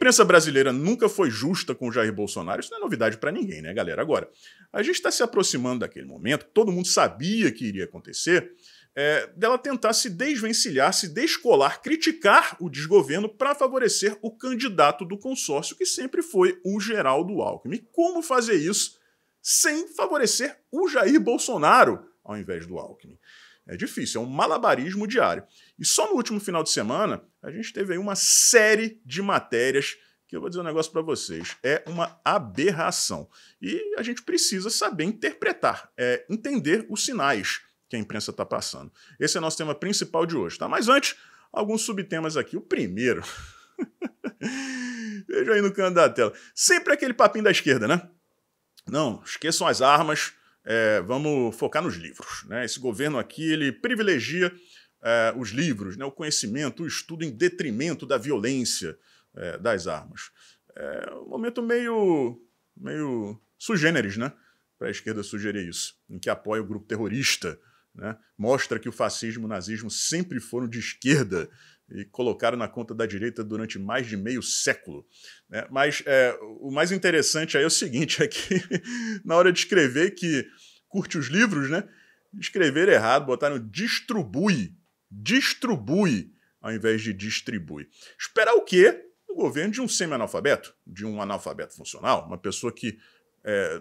imprensa brasileira nunca foi justa com o Jair Bolsonaro, isso não é novidade para ninguém, né, galera? Agora, a gente está se aproximando daquele momento, todo mundo sabia que iria acontecer, dela tentar se desvencilhar, se descolar, criticar o desgoverno para favorecer o candidato do consórcio, que sempre foi o Geraldo Alckmin. E como fazer isso sem favorecer o Jair Bolsonaro ao invés do Alckmin? É difícil, é um malabarismo diário. E só no último final de semana, a gente teve aí uma série de matérias que eu vou dizer um negócio para vocês. É uma aberração. E a gente precisa saber interpretar, entender os sinais que a imprensa está passando. Esse é o nosso tema principal de hoje, tá? Mas antes, alguns subtemas aqui. O primeiro... Veja aí no canto da tela. Sempre aquele papinho da esquerda, né? Não, esqueçam as armas, vamos focar nos livros, né? Esse governo aqui, ele privilegia os livros, né? O conhecimento, o estudo em detrimento da violência das armas. É um momento meio sui generis, né? Para a esquerda sugerir isso, em que apoia o grupo terrorista, né? Mostra que o fascismo e o nazismo sempre foram de esquerda e colocaram na conta da direita durante mais de meio século, né? Mas o mais interessante aí é o seguinte, é que na hora de escrever que curte os livros, né, escreveram errado, botaram distribui ao invés de distribui. Esperar o quê? O governo de um semi-analfabeto, de um analfabeto funcional, uma pessoa que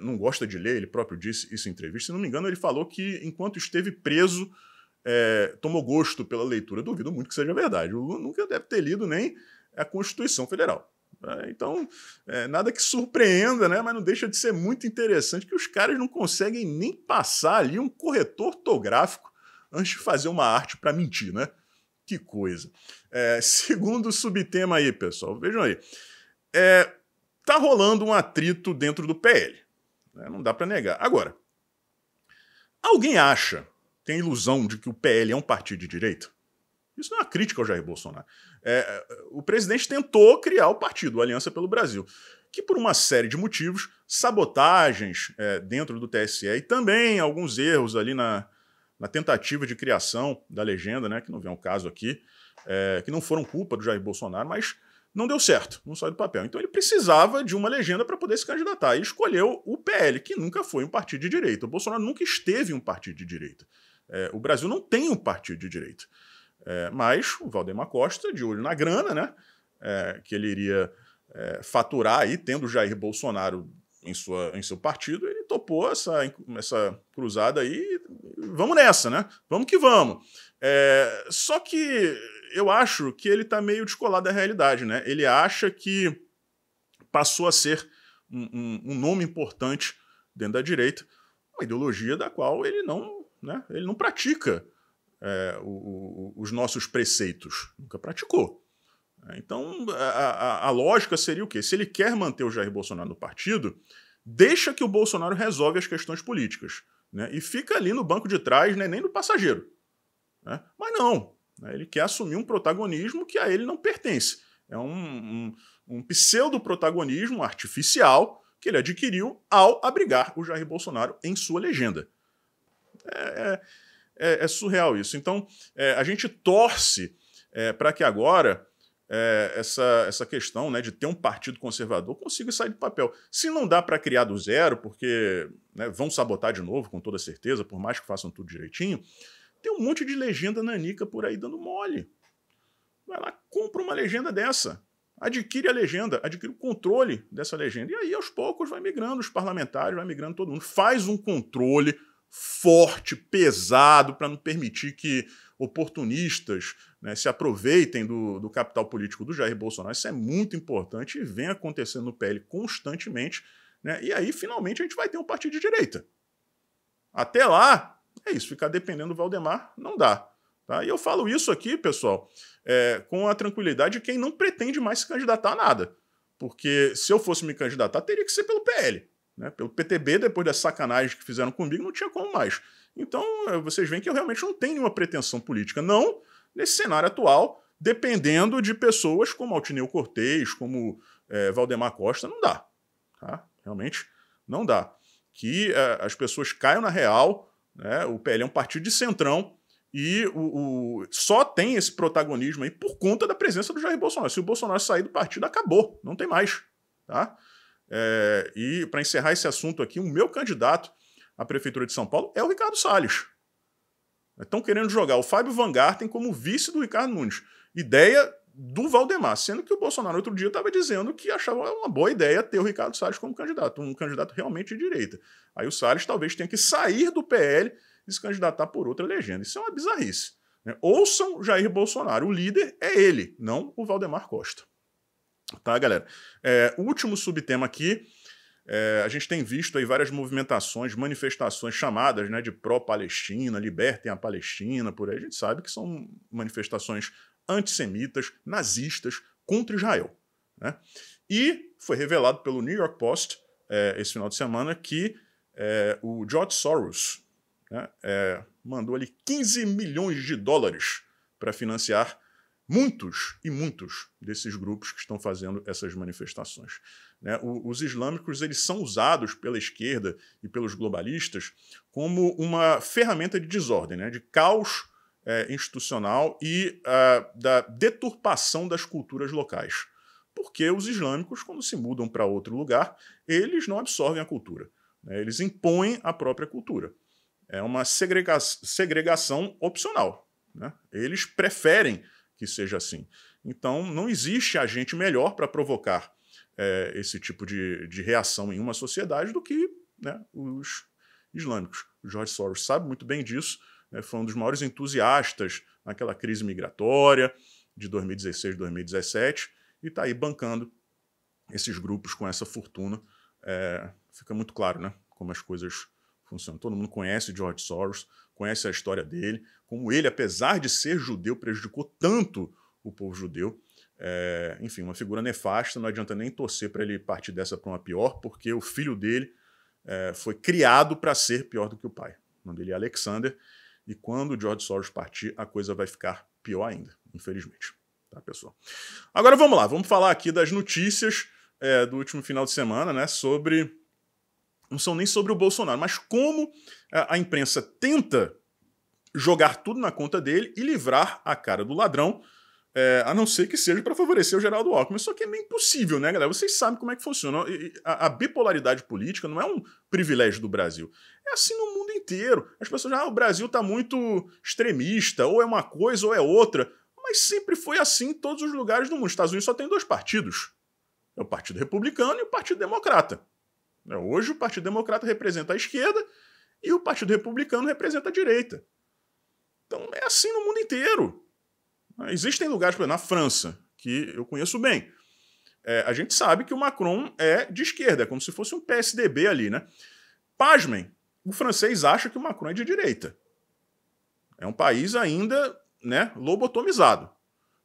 não gosta de ler, ele próprio disse isso em entrevista. Se não me engano, ele falou que enquanto esteve preso, tomou gosto pela leitura. Duvido muito que seja verdade. O Lula nunca deve ter lido nem a Constituição Federal. Então, nada que surpreenda, né? Mas não deixa de ser muito interessante que os caras não conseguem nem passar ali um corretor ortográfico antes de fazer uma arte para mentir, né? Que coisa. Segundo subtema aí, pessoal, vejam aí. Tá rolando um atrito dentro do PL. Né? Não dá para negar. Agora, alguém tem a ilusão de que o PL é um partido de direita? Isso não é uma crítica ao Jair Bolsonaro. O presidente tentou criar o partido, a Aliança pelo Brasil, que por uma série de motivos, sabotagens dentro do TSE e também alguns erros ali na tentativa de criação da legenda, né, que não vem ao caso aqui, que não foram culpa do Jair Bolsonaro, mas não deu certo, não saiu do papel. Então ele precisava de uma legenda para poder se candidatar e escolheu o PL, que nunca foi um partido de direita. O Bolsonaro nunca esteve em um partido de direita. O Brasil não tem um partido de direita. Mas o Valdemar Costa, de olho na grana, né, que ele iria faturar aí, tendo o Jair Bolsonaro em seu partido, ele topou essa cruzada aí. Vamos nessa, né? Vamos que vamos. Só que eu acho que ele está meio descolado da realidade, né? Ele acha que passou a ser um nome importante dentro da direita, uma ideologia da qual ele não pratica os nossos preceitos. Nunca praticou. Então, a lógica seria o quê? Se ele quer manter o Jair Bolsonaro no partido, deixa que o Bolsonaro resolve as questões políticas, né? E fica ali no banco de trás, né? Nem no passageiro. Né? Mas não. Né? Ele quer assumir um protagonismo que a ele não pertence. É um pseudo-protagonismo artificial que ele adquiriu ao abrigar o Jair Bolsonaro em sua legenda. É surreal isso. Então, a gente torce para que agora essa questão, né, de ter um partido conservador consiga sair do papel. Se não dá para criar do zero, porque, né, vão sabotar de novo, com toda certeza, por mais que façam tudo direitinho, tem um monte de legenda nanica por aí dando mole. Vai lá, compra uma legenda dessa. Adquire a legenda, adquire o controle dessa legenda. E aí, aos poucos, vai migrando os parlamentares, vai migrando todo mundo. Faz um controle forte, pesado, para não permitir que oportunistas, né, se aproveitem do capital político do Jair Bolsonaro. Isso é muito importante e vem acontecendo no PL constantemente. Né, e aí, finalmente, a gente vai ter um partido de direita. Até lá, é isso. Ficar dependendo do Valdemar não dá. Tá? E eu falo isso aqui, pessoal, com a tranquilidade de quem não pretende mais se candidatar a nada. Porque se eu fosse me candidatar, teria que ser pelo PL. Né? Pelo PTB, depois das sacanagens que fizeram comigo, não tinha como mais. Então, vocês veem que eu realmente não tenho nenhuma pretensão política. Não nesse cenário atual, dependendo de pessoas como Altineu Cortez, como Valdemar Costa, não dá. Tá? Realmente não dá. Que as pessoas caiam na real, né? O PL é um partido de centrão, E só tem esse protagonismo aí por conta da presença do Jair Bolsonaro. Se o Bolsonaro sair do partido, acabou, não tem mais. Tá? E para encerrar esse assunto aqui, o meu candidato à Prefeitura de São Paulo é o Ricardo Salles. Estão querendo jogar o Fábio Van Garten como vice do Ricardo Nunes. Ideia do Valdemar, sendo que o Bolsonaro outro dia estava dizendo que achava uma boa ideia ter o Ricardo Salles como candidato, um candidato realmente de direita. Aí o Salles talvez tenha que sair do PL e se candidatar por outra legenda. Isso é uma bizarrice. Né? Ouçam Jair Bolsonaro, o líder é ele, não o Valdemar Costa. Tá, galera? O último subtema aqui, a gente tem visto aí várias movimentações, manifestações chamadas, né, de pró-Palestina, libertem a Palestina, por aí. A gente sabe que são manifestações antissemitas, nazistas, contra Israel. Né? E foi revelado pelo New York Post esse final de semana que o George Soros, né, mandou ali 15 milhões de dólares para financiar muitos e muitos desses grupos que estão fazendo essas manifestações. Né? Os islâmicos eles são usados pela esquerda e pelos globalistas como uma ferramenta de desordem, né? De caos institucional e da deturpação das culturas locais. Porque os islâmicos, quando se mudam para outro lugar, eles não absorvem a cultura. Né? Eles impõem a própria cultura. É uma segregação opcional. Né? Eles preferem que seja assim. Então, não existe agente melhor para provocar esse tipo de reação em uma sociedade do que, né, os islâmicos. O George Soros sabe muito bem disso, né, foi um dos maiores entusiastas naquela crise migratória de 2016, 2017, e está aí bancando esses grupos com essa fortuna. Fica muito claro, né, como as coisas funcionam. Todo mundo conhece o George Soros, conhece a história dele, como ele, apesar de ser judeu, prejudicou tanto o povo judeu. Enfim, uma figura nefasta, não adianta nem torcer para ele partir dessa para uma pior, porque o filho dele foi criado para ser pior do que o pai. O nome dele é Alexander, e quando o George Soros partir, a coisa vai ficar pior ainda, infelizmente. Tá, pessoal? Agora vamos lá, vamos falar aqui das notícias do último final de semana, né, sobre... Não são nem sobre o Bolsonaro, mas como a imprensa tenta jogar tudo na conta dele e livrar a cara do ladrão, a não ser que seja para favorecer o Geraldo Alckmin. Só que é meio impossível, né, galera? Vocês sabem como é que funciona. A bipolaridade política não é um privilégio do Brasil. É assim no mundo inteiro. As pessoas dizem, o Brasil está muito extremista, ou é uma coisa ou é outra. Mas sempre foi assim em todos os lugares do mundo. Os Estados Unidos só tem dois partidos. É o Partido Republicano e o Partido Democrata. Hoje o Partido Democrata representa a esquerda e o Partido Republicano representa a direita. Então é assim no mundo inteiro. Existem lugares, por exemplo, na França, que eu conheço bem. A gente sabe que o Macron é de esquerda, é como se fosse um PSDB ali, né? Pasmem, o francês acha que o Macron é de direita. É um país ainda, né, lobotomizado.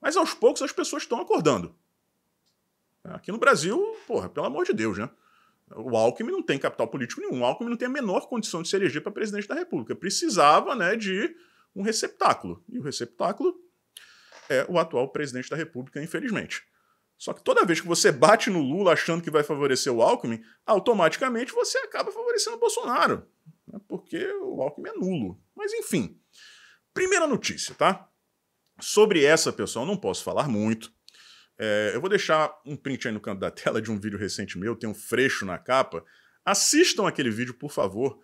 Mas aos poucos as pessoas estão acordando. Aqui no Brasil, porra, pelo amor de Deus, né? O Alckmin não tem capital político nenhum. O Alckmin não tem a menor condição de se eleger para presidente da República. Precisava, né, de um receptáculo. E o receptáculo é o atual presidente da República, infelizmente. Só que toda vez que você bate no Lula achando que vai favorecer o Alckmin, automaticamente você acaba favorecendo o Bolsonaro. Né, porque o Alckmin é nulo. Mas enfim. Primeira notícia, tá? Sobre essa, pessoal, eu não posso falar muito. Eu vou deixar um print aí no canto da tela de um vídeo recente meu, tem um Freixo na capa. Assistam aquele vídeo, por favor.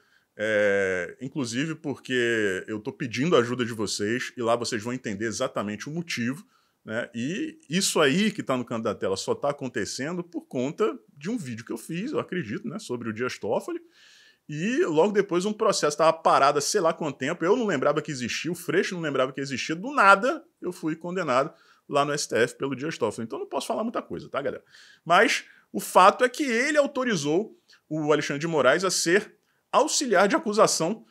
Inclusive porque eu estou pedindo a ajuda de vocês e lá vocês vão entender exatamente o motivo. Né? E isso aí que está no canto da tela só está acontecendo por conta de um vídeo que eu fiz, eu acredito, né, sobre o Dias Toffoli. E logo depois um processo estava parado há sei lá quanto tempo. Eu não lembrava que existia, o Freixo não lembrava que existia. Do nada eu fui condenado lá no STF pelo Dias Toffoli. Então não posso falar muita coisa, tá, galera? Mas o fato é que ele autorizou o Alexandre de Moraes a ser auxiliar de acusação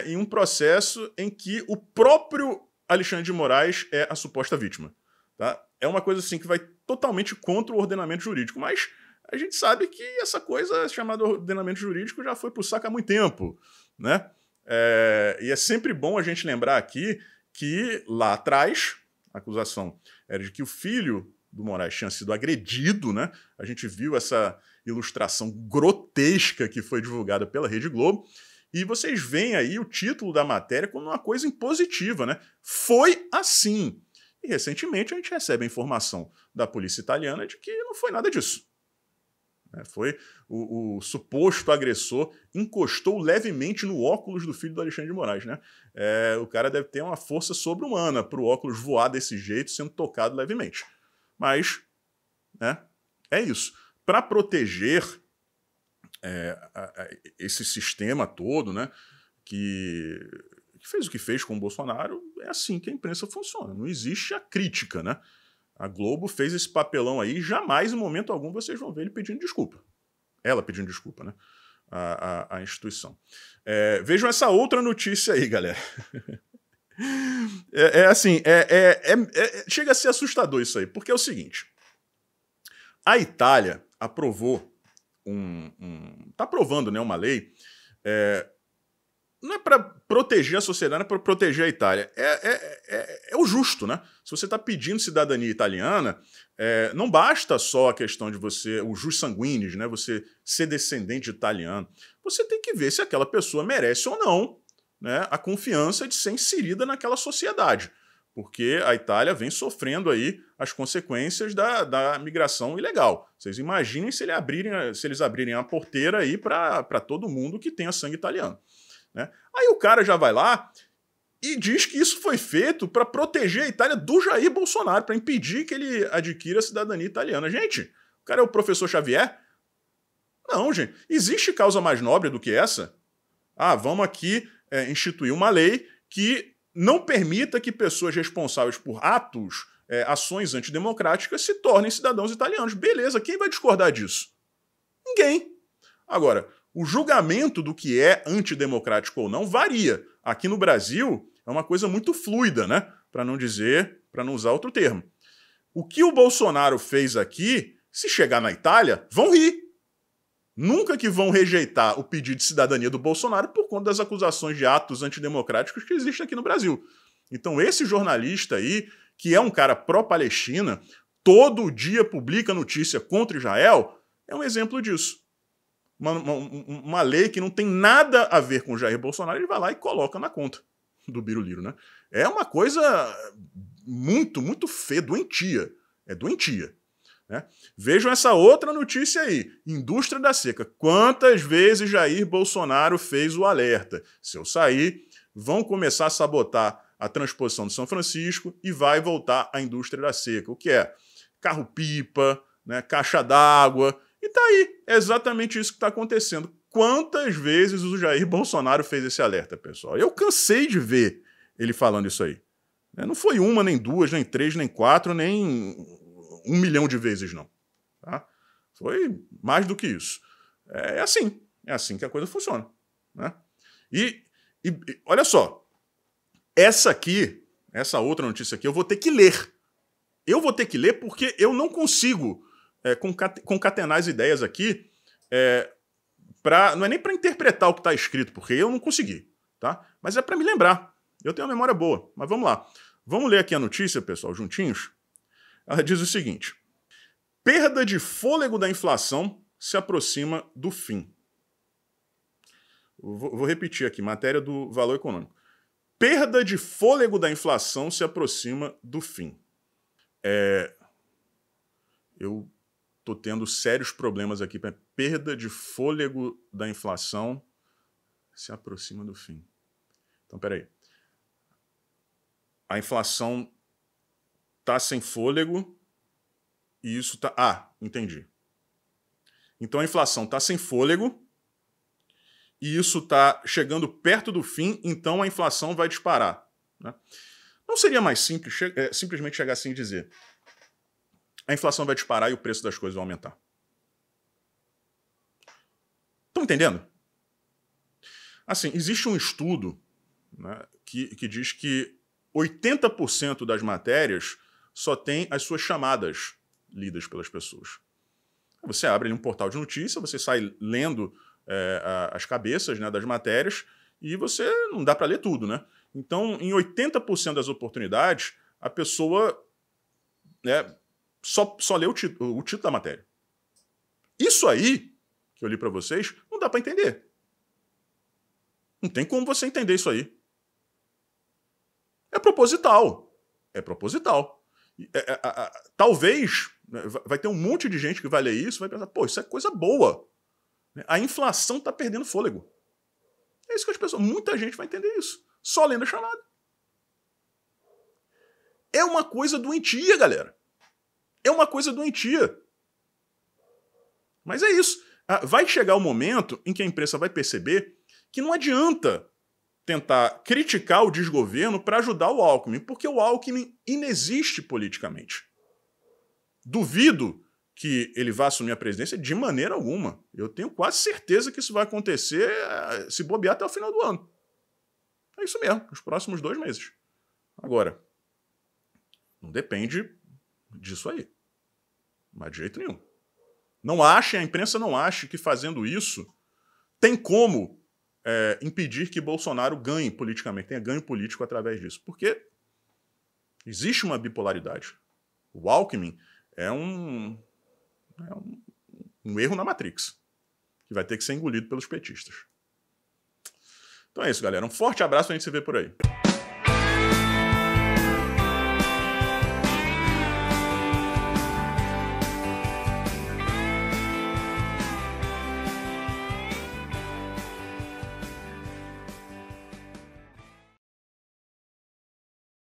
em um processo em que o próprio Alexandre de Moraes é a suposta vítima. Tá? É uma coisa assim que vai totalmente contra o ordenamento jurídico, mas a gente sabe que essa coisa chamada ordenamento jurídico já foi pro saco há muito tempo. Né? E é sempre bom a gente lembrar aqui que lá atrás a acusação era de que o filho do Moraes tinha sido agredido, né? A gente viu essa ilustração grotesca que foi divulgada pela Rede Globo. E vocês veem aí o título da matéria como uma coisa impositiva, né? Foi assim. E recentemente a gente recebe a informação da polícia italiana de que não foi nada disso. Foi o suposto agressor encostou levemente no óculos do filho do Alexandre de Moraes, né? O cara deve ter uma força sobre-humana para o óculos voar desse jeito, sendo tocado levemente. Mas, né, é isso. Para proteger esse sistema todo, né, que fez o que fez com o Bolsonaro, é assim que a imprensa funciona. Não existe a crítica, né? A Globo fez esse papelão aí, jamais em momento algum vocês vão ver ele pedindo desculpa. Ela pedindo desculpa, né? A instituição. Vejam essa outra notícia aí, galera. Chega a ser assustador isso aí, porque é o seguinte. A Itália aprovou tá aprovando, né, uma lei, não é para proteger a sociedade, não é para proteger a Itália. É o justo, né? Se você está pedindo cidadania italiana, não basta só a questão de você, o jus sanguinis, né? Você ser descendente de italiano. Você tem que ver se aquela pessoa merece ou não, né, a confiança de ser inserida naquela sociedade. Porque a Itália vem sofrendo aí as consequências da migração ilegal. Vocês imaginem se eles abrirem a porteira aí para todo mundo que tenha sangue italiano. Né? Aí o cara já vai lá e diz que isso foi feito para proteger a Itália do Jair Bolsonaro, para impedir que ele adquira a cidadania italiana. Gente, o cara é o professor Xavier? Não, gente. Existe causa mais nobre do que essa? Vamos aqui instituir uma lei que não permita que pessoas responsáveis por atos, ações antidemocráticas se tornem cidadãos italianos. Beleza, quem vai discordar disso? Ninguém. Agora, o julgamento do que é antidemocrático ou não varia. Aqui no Brasil é uma coisa muito fluida, né? Para não usar outro termo. O que o Bolsonaro fez aqui, se chegar na Itália, vão rir. Nunca que vão rejeitar o pedido de cidadania do Bolsonaro por conta das acusações de atos antidemocráticos que existem aqui no Brasil. Então esse jornalista aí, que é um cara pró-Palestina, todo dia publica notícia contra Israel, é um exemplo disso. Uma lei que não tem nada a ver com o Jair Bolsonaro, ele vai lá e coloca na conta do Biruliro, né? É uma coisa muito, muito feia, doentia. É doentia. Né? Vejam essa outra notícia aí. Indústria da seca. Quantas vezes Jair Bolsonaro fez o alerta? Se eu sair, vão começar a sabotar a transposição de São Francisco e vai voltar a indústria da seca. O que é? Carro-pipa, né? Caixa d'água. E tá aí. É exatamente isso que está acontecendo. Quantas vezes o Jair Bolsonaro fez esse alerta, pessoal? Eu cansei de ver ele falando isso aí. Não foi uma, nem duas, nem três, nem quatro, nem 1 milhão de vezes, não. Tá? Foi mais do que isso. É assim que a coisa funciona. Né? E olha só, essa outra notícia aqui, eu vou ter que ler. Eu vou ter que ler porque eu não consigo concatenar as ideias aqui, não é nem para interpretar o que está escrito, porque eu não consegui. Tá? Mas é para me lembrar. Eu tenho uma memória boa, mas vamos lá. Vamos ler aqui a notícia, pessoal, juntinhos? Ela diz o seguinte: perda de fôlego da inflação se aproxima do fim. Vou repetir aqui, matéria do Valor Econômico. Perda de fôlego da inflação se aproxima do fim. Eu estou tendo sérios problemas aqui. Perda de fôlego da inflação se aproxima do fim. Então, peraí. A inflação está sem fôlego e isso está... entendi. Então a inflação está sem fôlego e isso está chegando perto do fim, então a inflação vai disparar. Né? Não seria mais simples simplesmente chegar assim e dizer: a inflação vai disparar e o preço das coisas vai aumentar? Estão entendendo? Assim, existe um estudo, né, que diz que 80% das matérias só tem as suas chamadas lidas pelas pessoas. Você abre ali um portal de notícia, você sai lendo as cabeças, né, das matérias e você não dá para ler tudo, né? Então, em 80% das oportunidades, a pessoa, né, só lê o título da matéria. Isso aí, que eu li para vocês, não dá para entender. Não tem como você entender isso aí. É proposital. É proposital. Talvez vai ter um monte de gente que vai ler isso e vai pensar, pô, isso é coisa boa. A inflação está perdendo fôlego. É isso que as pessoas... Muita gente vai entender isso. Só lendo a chamada. É uma coisa doentia, galera. É uma coisa doentia. Mas é isso. Vai chegar o momento em que a imprensa vai perceber que não adianta tentar criticar o desgoverno para ajudar o Alckmin, porque o Alckmin inexiste politicamente. Duvido que ele vá assumir a presidência de maneira alguma. Eu tenho quase certeza que isso vai acontecer se bobear até o final do ano. É isso mesmo, nos próximos 2 meses. Agora, não depende disso aí. Mas de jeito nenhum. Não ache, a imprensa não ache que fazendo isso tem como impedir que Bolsonaro ganhe politicamente, tenha ganho político através disso. Porque existe uma bipolaridade. O Alckmin é um erro na Matrix, que vai ter que ser engolido pelos petistas. Então é isso, galera. Um forte abraço, a gente se vê por aí.